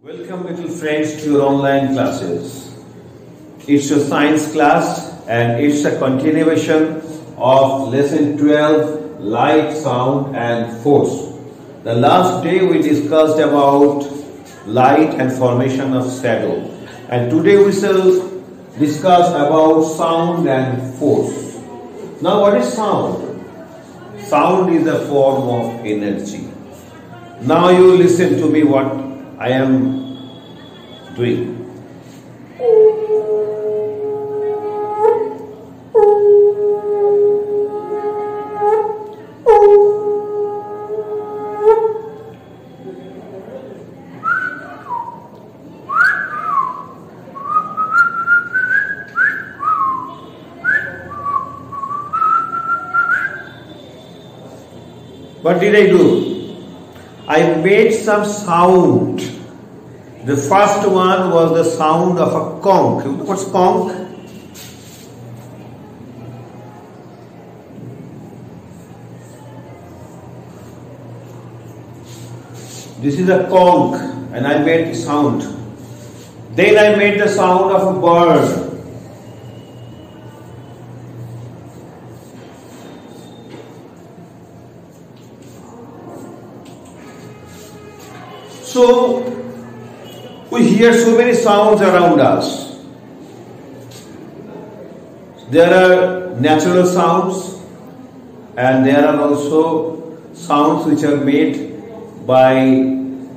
Welcome little friends to your online classes. It's your science class and it's a continuation of lesson 12, light, sound and force. The last day we discussed about light and formation of shadow, and today we shall discuss about sound and force. Now what is sound? Sound is a form of energy. Now you listen to me what I am doing. What did I do? I made some sound. The first one was the sound of a conch. You know what's conch? This is a conch and I made the sound. Then I made the sound of a bird. So, we hear so many sounds around us. There are natural sounds and there are also sounds which are made by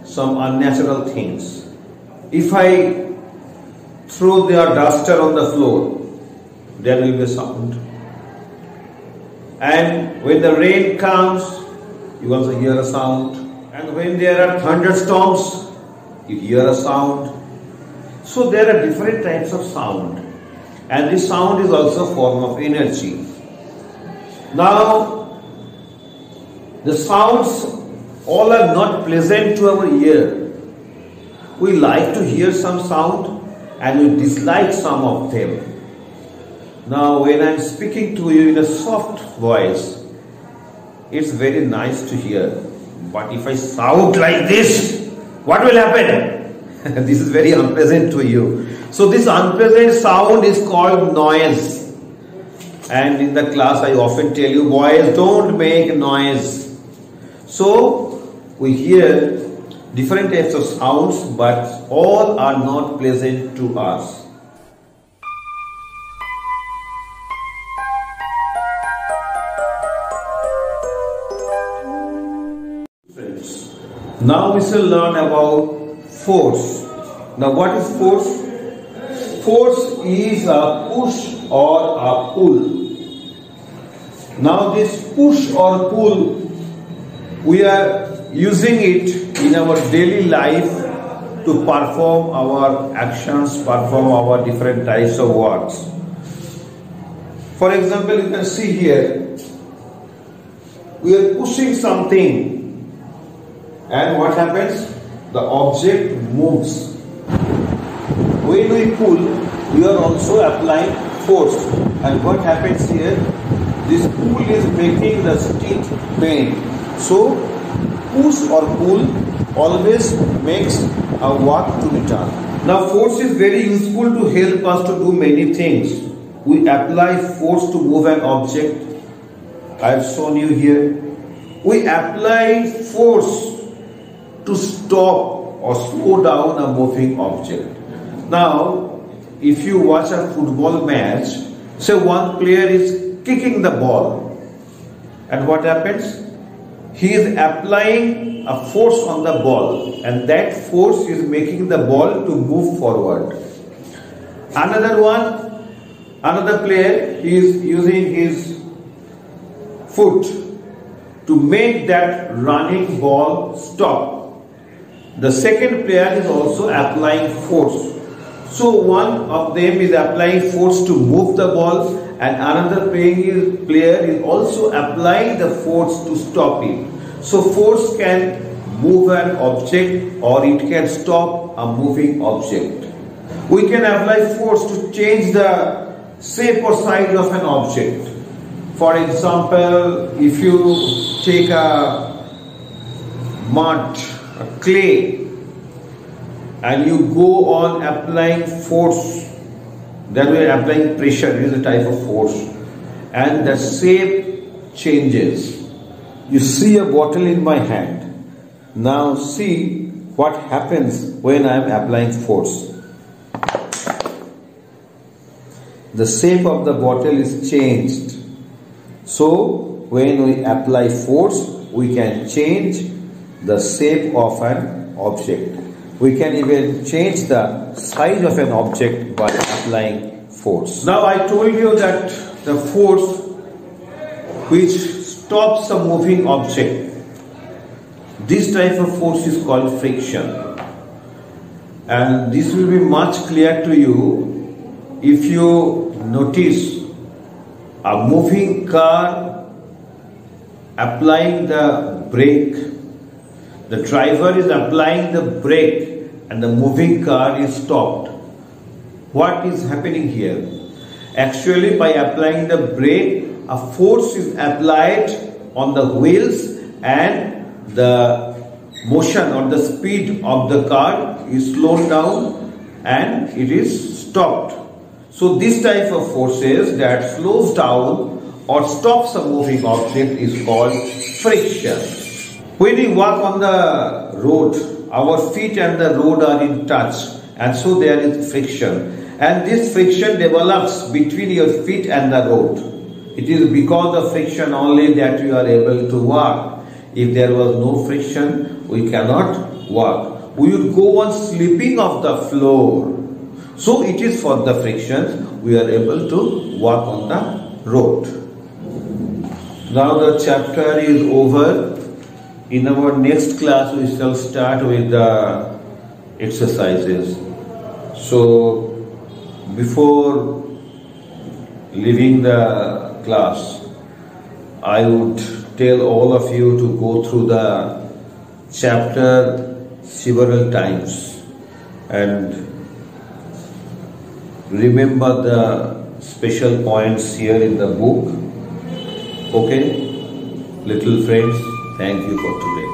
some unnatural things. If I throw the duster on the floor, there will be a sound. And when the rain comes, you also hear a sound. And when there are thunderstorms, you hear a sound. So there are different types of sound. And this sound is also a form of energy. Now, the sounds all are not pleasant to our ear. We like to hear some sound and we dislike some of them. Now, when I am speaking to you in a soft voice, it's very nice to hear. But if I shout like this, what will happen? This is very unpleasant to you. So this unpleasant sound is called noise. And in the class I often tell you, boys, don't make noise. So we hear different types of sounds, but all are not pleasant to us. Now we shall learn about force. Now what is force? Force is a push or a pull. Now this push or pull, we are using it in our daily life to perform our actions, perform our different types of works. For example, you can see here, we are pushing something. And what happens? The object moves. When we pull, we are also applying force. And what happens here? This pull is making the stick bend. So, push or pull always makes a work to be done. Now, force is very useful to help us to do many things. We apply force to move an object. I have shown you here. We apply force to stop or slow down a moving object. Now, if you watch a football match, say one player is kicking the ball, and what happens? He is applying a force on the ball, and that force is making the ball to move forward. Another player, he is using his foot to make that running ball stop. The second player is also applying force. So one of them is applying force to move the ball and another player is also applying the force to stop it. So force can move an object or it can stop a moving object. We can apply force to change the shape or size of an object. For example, if you take a mud, a clay, and you go on applying force, then we are applying pressure, it is a type of force, and the shape changes. You see a bottle in my hand. Now see what happens when I am applying force. The shape of the bottle is changed. So when we apply force, we can change the shape of an object. We can even change the size of an object by applying force. Now I told you that the force which stops a moving object, this type of force is called friction. And this will be much clear to you if you notice a moving car applying the brake. The driver is applying the brake and the moving car is stopped. What is happening here? Actually, by applying the brake, a force is applied on the wheels and the motion or the speed of the car is slowed down and it is stopped. So this type of forces that slows down or stops a moving object is called friction. When we walk on the road, our feet and the road are in touch, and so there is friction. And this friction develops between your feet and the road. It is because of friction only that you are able to walk. If there was no friction, we cannot walk. We would go on slipping off the floor. So it is for the friction we are able to walk on the road. Now the chapter is over. In our next class we shall start with the exercises. So before leaving the class, I would tell all of you to go through the chapter several times and remember the special points here in the book. Okay, little friends, thank you for today.